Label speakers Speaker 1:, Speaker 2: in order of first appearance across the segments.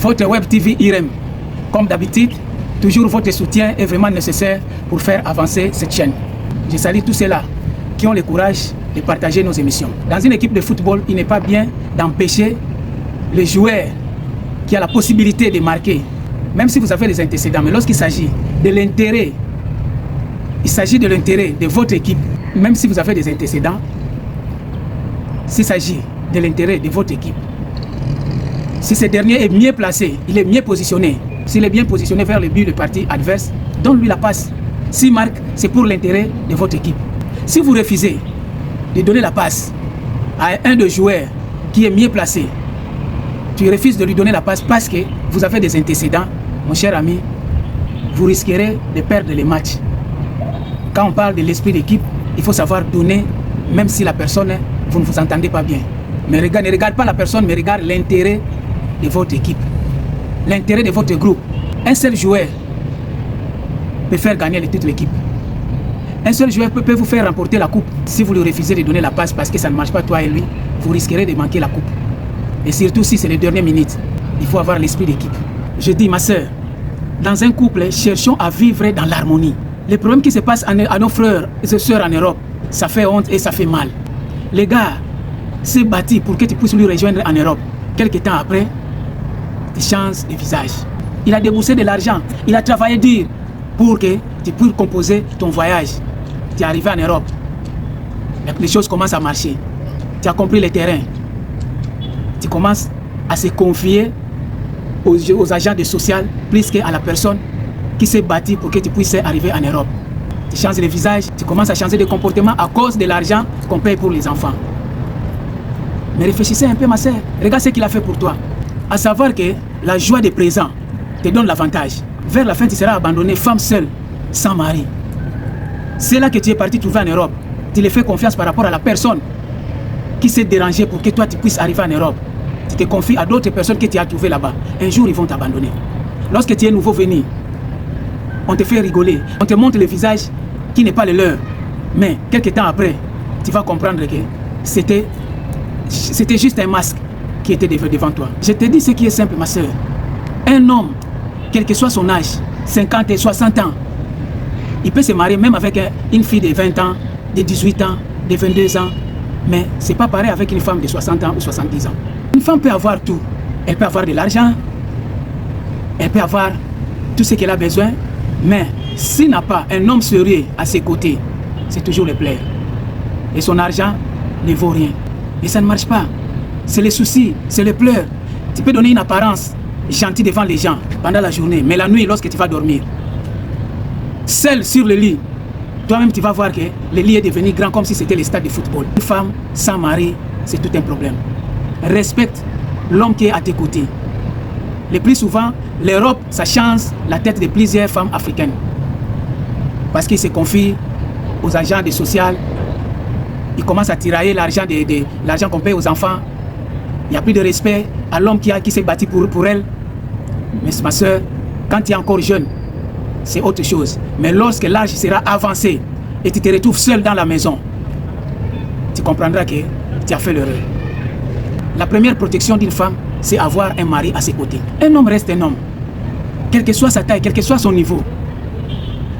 Speaker 1: Votre Web TV IREM, comme d'habitude, toujours votre soutien est vraiment nécessaire pour faire avancer cette chaîne. Je salue tous ceux-là qui ont le courage de partager nos émissions. Dans une équipe de football, il n'est pas bien d'empêcher le joueur qui a la possibilité de marquer, même si vous avez des antécédents, mais lorsqu'il s'agit de l'intérêt, il s'agit de l'intérêt de votre équipe, même si vous avez des antécédents, s'il s'agit de l'intérêt de votre équipe, si ce dernier est mieux placé, il est mieux positionné, s'il est bien positionné vers le but du parti adverse, donne-lui la passe. S'il marque, c'est pour l'intérêt de votre équipe. Si vous refusez de donner la passe à un des joueurs qui est mieux placé, tu refuses de lui donner la passe parce que vous avez des antécédents, mon cher ami, vous risquerez de perdre les matchs. Quand on parle de l'esprit d'équipe, il faut savoir donner, même si la personne, vous ne vous entendez pas bien. Mais ne regarde pas la personne, mais regarde l'intérêt de votre équipe, l'intérêt de votre groupe. Un seul joueur peut faire gagner le titre de l'équipe. Un seul joueur peut vous faire remporter la coupe. Si vous lui refusez de donner la passe parce que ça ne marche pas toi et lui, vous risquerez de manquer la coupe. Et surtout si c'est les dernières minutes, il faut avoir l'esprit d'équipe. Je dis, ma soeur, dans un couple, cherchons à vivre dans l'harmonie. Les problèmes qui se passent à nos frères et sœurs en Europe, ça fait honte et ça fait mal. Les gars s'est battu pour que tu puisses lui rejoindre en Europe. Quelques temps après, tu changes de visage. Il a déboursé de l'argent, il a travaillé dur pour que tu puisses composer ton voyage. Tu es arrivé en Europe, les choses commencent à marcher. Tu as compris le terrain. Tu commences à se confier aux agents de social plus qu'à la personne qui s'est battue pour que tu puisses arriver en Europe. Tu changes de visage, tu commences à changer de comportement à cause de l'argent qu'on paye pour les enfants. Mais réfléchissez un peu, ma soeur. Regarde ce qu'il a fait pour toi. À savoir que la joie des présents te donne l'avantage. Vers la fin, tu seras abandonné, femme seule, sans mari. C'est là que tu es parti trouver en Europe. Tu lui fais confiance par rapport à la personne qui s'est dérangée pour que toi tu puisses arriver en Europe. Tu te confies à d'autres personnes que tu as trouvées là-bas. Un jour, ils vont t'abandonner. Lorsque tu es nouveau venu, on te fait rigoler. On te montre le visage qui n'est pas le leur. Mais quelques temps après, tu vas comprendre que c'était juste un masque qui était devant toi. Je te dis ce qui est simple, ma soeur. Un homme, quel que soit son âge, 50 et 60 ans, il peut se marier même avec une fille de 20 ans, de 18 ans, de 22 ans. Mais ce n'est pas pareil avec une femme de 60 ans ou 70 ans. Une femme peut avoir tout. Elle peut avoir de l'argent, elle peut avoir tout ce qu'elle a besoin, mais s'il n'a pas un homme sérieux à ses côtés, c'est toujours le plaire. Et son argent ne vaut rien. Et ça ne marche pas. C'est les soucis, c'est les pleurs. Tu peux donner une apparence gentille devant les gens pendant la journée, mais la nuit, lorsque tu vas dormir, seul sur le lit, toi-même tu vas voir que le lit est devenu grand comme si c'était le stade de football. Une femme sans mari, c'est tout un problème. Respecte l'homme qui est à tes côtés. Le plus souvent, l'Europe, ça change la tête de plusieurs femmes africaines. Parce qu'ils se confient aux agents de social. Ils commencent à tirailler l'argent qu'on paye aux enfants. Il n'y a plus de respect à l'homme qui s'est battu pour elle. Mais ma soeur, quand tu es encore jeune, c'est autre chose. Mais lorsque l'âge sera avancé et tu te retrouves seul dans la maison, tu comprendras que tu as fait l'erreur. La première protection d'une femme, c'est avoir un mari à ses côtés. Un homme reste un homme. Quelle que soit sa taille, quel que soit son niveau.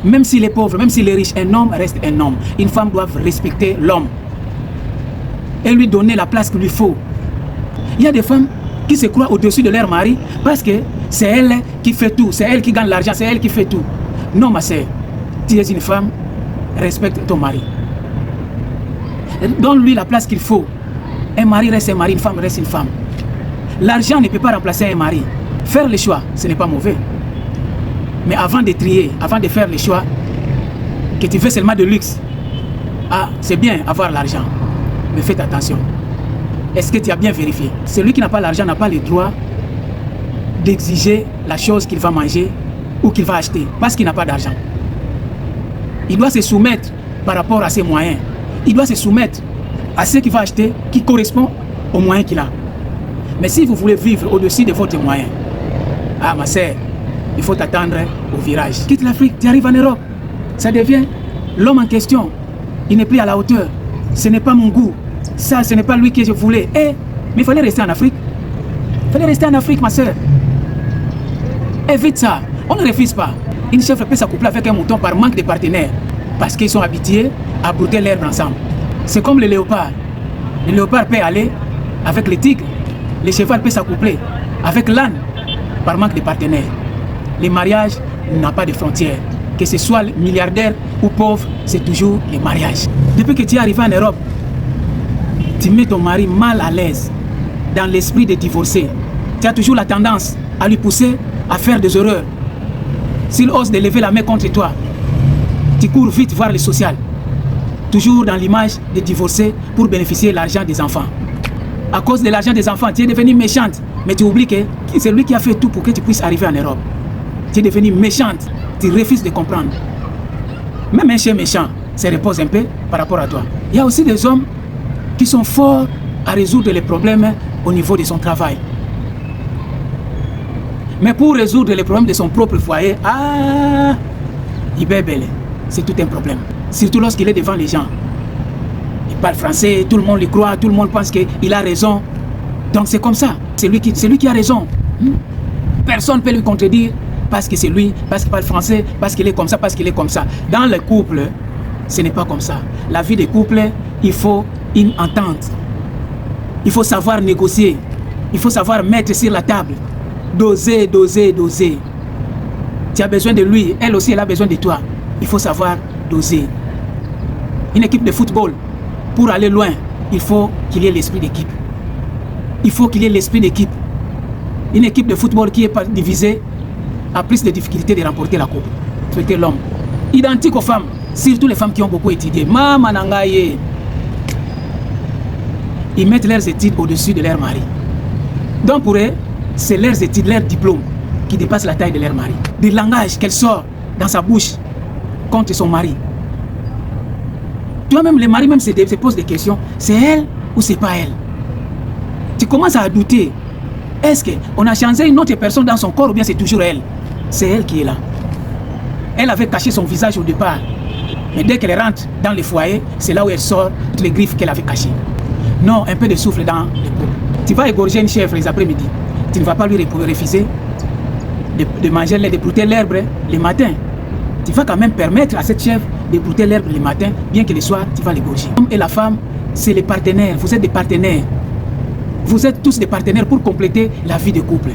Speaker 1: Même s'il est pauvre, même s'il est riche, un homme reste un homme. Une femme doit respecter l'homme et lui donner la place qu'il lui faut. Il y a des femmes qui se croient au-dessus de leur mari parce que c'est elle qui fait tout, c'est elle qui gagne l'argent, c'est elle qui fait tout. Non, ma soeur, tu es une femme, respecte ton mari. Donne-lui la place qu'il faut. Un mari reste un mari, une femme reste une femme. L'argent ne peut pas remplacer un mari. Faire le choix, ce n'est pas mauvais. Mais avant de trier, avant de faire le choix, que tu veux seulement de luxe, c'est bien avoir l'argent. Mais faites attention. Est-ce que tu as bien vérifié? Celui qui n'a pas l'argent n'a pas le droit d'exiger la chose qu'il va manger ou qu'il va acheter parce qu'il n'a pas d'argent. Il doit se soumettre par rapport à ses moyens. Il doit se soumettre à ce qu'il va acheter qui correspond aux moyens qu'il a. Mais si vous voulez vivre au-dessus de votre moyen, ma soeur, il faut t'attendre au virage. Quitte l'Afrique, tu arrives en Europe. Ça devient l'homme en question. Il n'est plus à la hauteur. Ce n'est pas mon goût. Ça, ce n'est pas lui que je voulais. Mais il fallait rester en Afrique. Il fallait rester en Afrique, ma soeur. Évite ça. On ne refuse pas. Une chèvre peut s'accoupler avec un mouton par manque de partenaires. Parce qu'ils sont habitués à brouter l'herbe ensemble. C'est comme le léopard. Le léopard peut aller avec le tigre. Le cheval peut s'accoupler avec l'âne par manque de partenaires. Le mariage n'a pas de frontières. Que ce soit milliardaire ou pauvre, c'est toujours le mariage. Depuis que tu es arrivé en Europe, tu mets ton mari mal à l'aise dans l'esprit de divorcer. Tu as toujours la tendance à lui pousser à faire des erreurs. S'il ose de lever la main contre toi, tu cours vite voir le social. Toujours dans l'image de divorcer pour bénéficier de l'argent des enfants. À cause de l'argent des enfants, tu es devenue méchante. Mais tu oublies que c'est lui qui a fait tout pour que tu puisses arriver en Europe. Tu es devenue méchante. Tu refuses de comprendre. Même un chien méchant se repose un peu par rapport à toi. Il y a aussi des hommes qui sont forts à résoudre les problèmes au niveau de son travail. Mais pour résoudre les problèmes de son propre foyer, il bébelle. C'est tout un problème. Surtout lorsqu'il est devant les gens. Il parle français, tout le monde le croit, tout le monde pense qu'il a raison. Donc c'est comme ça. C'est lui qui a raison. Personne ne peut lui contredire parce que c'est lui, parce qu'il parle français, parce qu'il est comme ça, parce qu'il est comme ça. Dans le couple, ce n'est pas comme ça. La vie des couples, il faut une entente. Il faut savoir négocier. Il faut savoir mettre sur la table. Doser, doser, doser. Tu as besoin de lui, elle aussi, elle a besoin de toi. Il faut savoir doser. Une équipe de football, pour aller loin, il faut qu'il y ait l'esprit d'équipe. Il faut qu'il y ait l'esprit d'équipe. Une équipe de football qui est divisée a plus de difficultés de remporter la coupe. C'était l'homme. Identique aux femmes, surtout les femmes qui ont beaucoup étudié. Maman Nangaye. Ils mettent leurs études au-dessus de leur mari. Donc pour eux, c'est leurs études, leurs diplômes qui dépassent la taille de leur mari. Des langages qu'elle sort dans sa bouche contre son mari. Toi-même, le mari même se pose des questions. C'est elle ou c'est pas elle? Tu commences à douter. Est-ce qu'on a changé une autre personne dans son corps ou bien c'est toujours elle? C'est elle qui est là. Elle avait caché son visage au départ. Mais dès qu'elle rentre dans le foyer, c'est là où elle sort toutes les griffes qu'elle avait cachées. Non, un peu de souffle dans le couple. Tu vas égorger une chèvre les après-midi. Tu ne vas pas lui refuser de manger, de brouter l'herbe le matin. Tu vas quand même permettre à cette chèvre de brouter l'herbe le matin, bien que le soir, tu vas l'égorger. L'homme et la femme, c'est les partenaires. Vous êtes des partenaires. Vous êtes tous des partenaires pour compléter la vie de couple.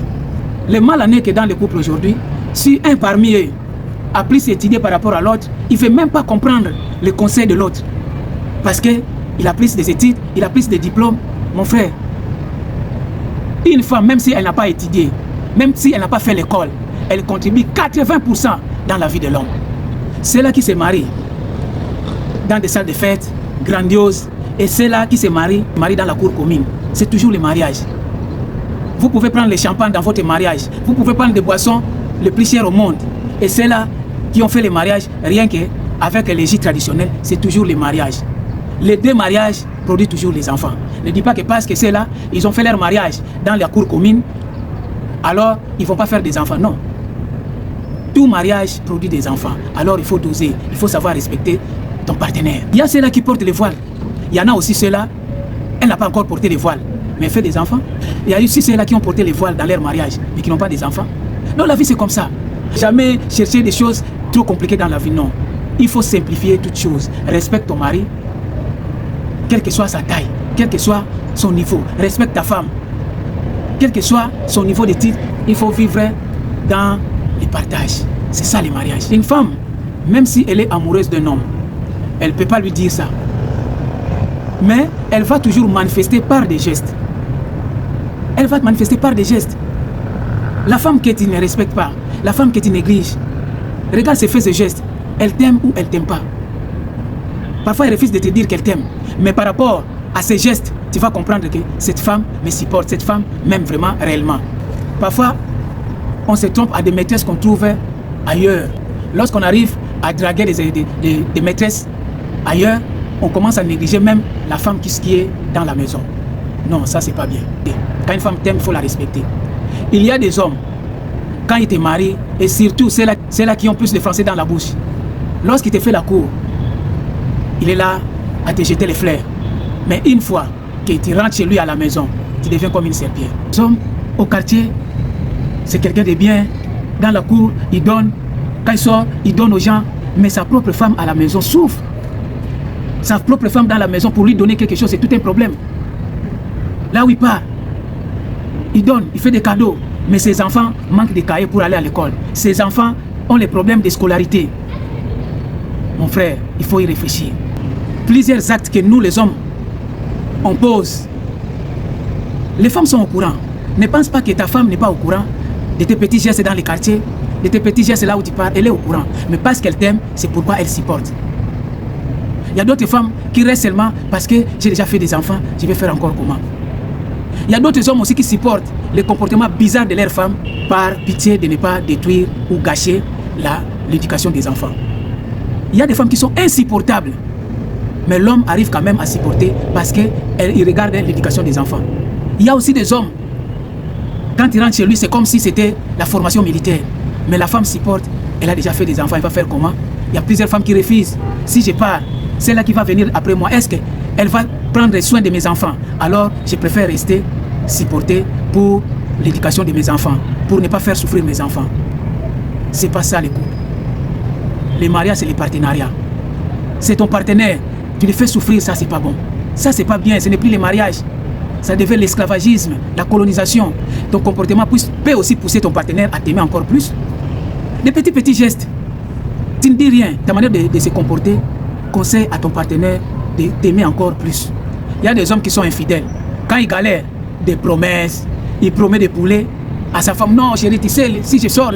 Speaker 1: Le mal en est que dans le couple aujourd'hui, si un parmi eux a plus étudié par rapport à l'autre, il ne veut même pas comprendre le conseil de l'autre. Parce qu'il a plus des études, il a plus de diplômes. Mon frère, une femme, même si elle n'a pas étudié, même si elle n'a pas fait l'école, elle contribue 80% dans la vie de l'homme. C'est là qui se marie dans des salles de fête grandioses, et c'est là qui se marie dans la cour commune. C'est toujours le mariage. Vous pouvez prendre le champagne dans votre mariage. Vous pouvez prendre des boissons les plus chères au monde. Et c'est là qui ont fait le mariage, rien qu'avec les gîtes traditionnels, c'est toujours le mariage. Les deux mariages produisent toujours les enfants. Ne dis pas que parce que c'est là, ils ont fait leur mariage dans la cour commune, alors ils ne vont pas faire des enfants. Non. Tout mariage produit des enfants. Alors il faut doser, il faut savoir respecter ton partenaire. Il y a ceux-là qui portent les voiles. Il y en a aussi ceux-là, elle n'a pas encore porté les voiles, mais elle fait des enfants. Il y a aussi ceux-là qui ont porté les voiles dans leur mariage, mais qui n'ont pas des enfants. Non, la vie c'est comme ça. Jamais chercher des choses trop compliquées dans la vie, non. Il faut simplifier toutes choses. Respecte ton mari, quelle que soit sa taille, quel que soit son niveau. Respecte ta femme, quel que soit son niveau d'études. Il faut vivre dans le partage. C'est ça le mariage. Une femme, même si elle est amoureuse d'un homme, elle ne peut pas lui dire ça. Mais elle va toujours manifester par des gestes. Elle va manifester par des gestes. La femme que tu ne respectes pas, la femme que tu négliges, regarde ses faits, ses gestes. Elle t'aime ou elle t'aime pas. Parfois, elle refuse de te dire qu'elle t'aime. Mais par rapport à ses gestes, tu vas comprendre que cette femme me supporte, cette femme m'aime vraiment, réellement. Parfois, on se trompe à des maîtresses qu'on trouve ailleurs. Lorsqu'on arrive à draguer des maîtresses ailleurs, on commence à négliger même la femme qui est dans la maison. Non, ça c'est pas bien. Quand une femme t'aime, il faut la respecter. Il y a des hommes, quand ils te marient, et surtout ceux-là qui ont plus de français dans la bouche, lorsqu'il te fait la cour, il est là à te jeter les fleurs. Mais une fois que tu rentres chez lui à la maison, tu deviens comme une serpillère. Les hommes au quartier, c'est quelqu'un de bien, dans la cour, il donne. Quand il sort, il donne aux gens. Mais sa propre femme à la maison souffre. Sa propre femme dans la maison, pour lui donner quelque chose, c'est tout un problème. Là où il part, il donne, il fait des cadeaux. Mais ses enfants manquent de cahiers pour aller à l'école. Ses enfants ont les problèmes de scolarité. Mon frère, il faut y réfléchir. Plusieurs actes que nous, les hommes, on pose. Les femmes sont au courant. Ne pense pas que ta femme n'est pas au courant de tes petits gestes dans les quartiers, de tes petits gestes là où tu pars. Elle est au courant. Mais parce qu'elle t'aime, c'est pourquoi elle supporte. Il y a d'autres femmes qui restent seulement parce que j'ai déjà fait des enfants, je vais faire encore comment. Il y a d'autres hommes aussi qui supportent les comportements bizarres de leurs femmes par pitié de ne pas détruire ou gâcher l'éducation des enfants. Il y a des femmes qui sont insupportables. Mais l'homme arrive quand même à supporter parce qu'il regarde l'éducation des enfants. Il y a aussi des hommes, quand il rentre chez lui, c'est comme si c'était la formation militaire. Mais la femme supporte, elle a déjà fait des enfants, elle va faire comment? Il y a plusieurs femmes qui refusent. Si je pars, celle-là qui va venir après moi, est-ce qu'elle va prendre soin de mes enfants? Alors, je préfère rester supporter pour l'éducation de mes enfants, pour ne pas faire souffrir mes enfants. C'est pas ça les couples. Les mariages, c'est les partenariats. C'est ton partenaire, tu le fais souffrir, ça c'est pas bon. Ça c'est pas bien, ce n'est plus le mariage. Ça devient l'esclavagisme, la colonisation. Ton comportement peut aussi pousser ton partenaire à t'aimer encore plus. Des petits gestes. Tu ne dis rien. Ta manière de se comporter conseille à ton partenaire de t'aimer encore plus. Il y a des hommes qui sont infidèles. Quand ils galèrent, des promesses, il promet des poulets à sa femme. Non chérie, tu sais, si je sors,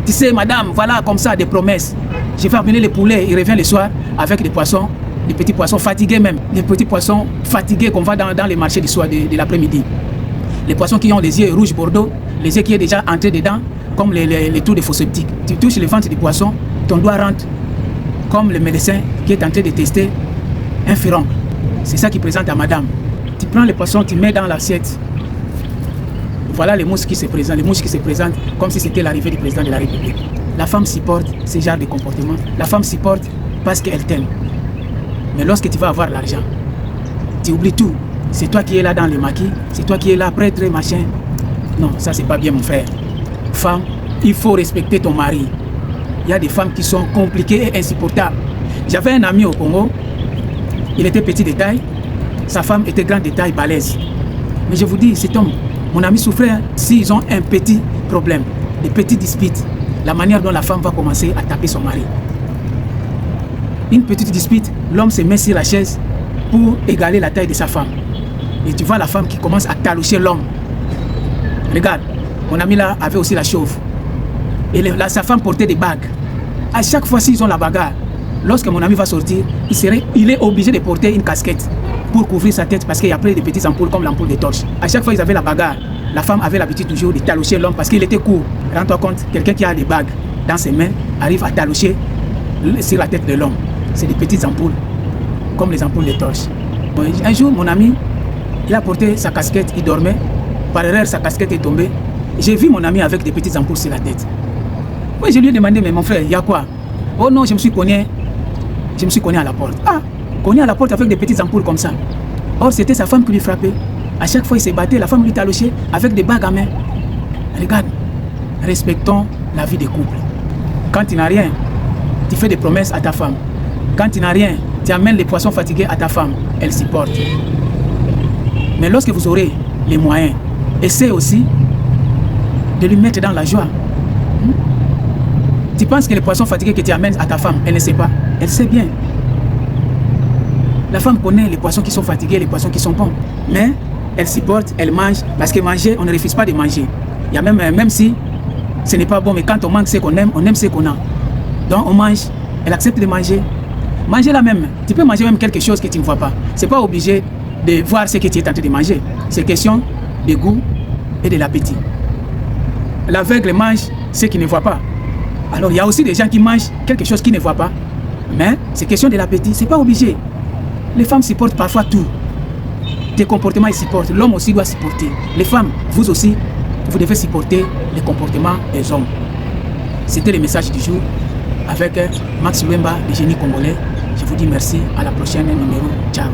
Speaker 1: tu sais madame, voilà comme ça, des promesses. Je vais amener les poulets, il revient le soir avec des poissons, des petits poissons fatigués même. Des petits poissons fatigués qu'on va dans les marchés du soir, de l'après-midi. Les poissons qui ont les yeux rouges bordeaux, les yeux qui sont déjà entrés dedans, comme les trous de faux septiques. Tu touches le ventre du poisson, ton doigt rentre, comme le médecin qui est en train de tester un furon. C'est ça qu'il présente à madame. Tu prends les poissons, tu mets dans l'assiette. Voilà les mouches qui se présentent, comme si c'était l'arrivée du président de la République. La femme supporte ce genre de comportement. La femme supporte parce qu'elle t'aime. Mais lorsque tu vas avoir l'argent, tu oublies tout. C'est toi qui es là dans le maquis, c'est toi qui es là prêtre, machin. Non, ça c'est pas bien mon frère. Femme, il faut respecter ton mari. Il y a des femmes qui sont compliquées et insupportables. J'avais un ami au Congo, il était petit de taille, sa femme était grande de taille, balèze. Mais je vous dis, cet homme, mon ami souffrait s'ils ont un petit problème, des petites disputes, la manière dont la femme va commencer à taper son mari. Une petite dispute, l'homme se met sur la chaise pour égaler la taille de sa femme. Et tu vois la femme qui commence à taloucher l'homme. Regarde, mon ami là avait aussi la chauve. Et sa femme portait des bagues. À chaque fois s'ils ont la bagarre, lorsque mon ami va sortir, il est obligé de porter une casquette pour couvrir sa tête parce qu'il y a plein de petites ampoules comme l'ampoule de torche. À chaque fois ils avaient la bagarre, la femme avait l'habitude toujours de taloucher l'homme parce qu'il était court. Rends-toi compte, quelqu'un qui a des bagues dans ses mains arrive à taloucher sur la tête de l'homme. C'est des petites ampoules, comme les ampoules de torche. Bon, un jour, mon ami, il a porté sa casquette, il dormait. Par erreur, sa casquette est tombée. J'ai vu mon ami avec des petites ampoules sur la tête. Moi, je lui ai demandé, mais mon frère, il y a quoi? Oh non, je me suis cogné à la porte. Ah, cogné à la porte avec des petites ampoules comme ça. Or, c'était sa femme qui lui frappait. À chaque fois, il se battait, la femme lui talouchait avec des bagues à main. Regarde, respectons la vie des couples. Quand tu n'as rien, tu fais des promesses à ta femme. Quand tu n'as rien, tu amènes les poissons fatigués à ta femme. Elle supporte. Mais lorsque vous aurez les moyens, essaie aussi de lui mettre dans la joie. Tu penses que les poissons fatigués que tu amènes à ta femme, elle ne sait pas. Elle sait bien. La femme connaît les poissons qui sont fatigués, les poissons qui sont bons. Mais elle supporte, elle mange. Parce que manger, on ne refuse pas de manger. Il y a même si ce n'est pas bon, mais quand on mange ce qu'on aime, on aime ce qu'on a. Donc on mange, elle accepte de manger. Manger la même. Tu peux manger même quelque chose que tu ne vois pas. Ce n'est pas obligé de voir ce que tu es en train de manger. C'est question de goût et de l'appétit. L'aveugle mange ce qu'il ne voit pas. Alors il y a aussi des gens qui mangent quelque chose qu'ils ne voient pas. Mais c'est question de l'appétit. Ce n'est pas obligé. Les femmes supportent parfois tout. Tes comportements, ils supportent. L'homme aussi doit supporter. Les femmes, vous aussi, vous devez supporter les comportements des hommes. C'était le message du jour avec Max Luemba, le génie congolais. Je vous dis merci. À la prochaine numéro. Ciao.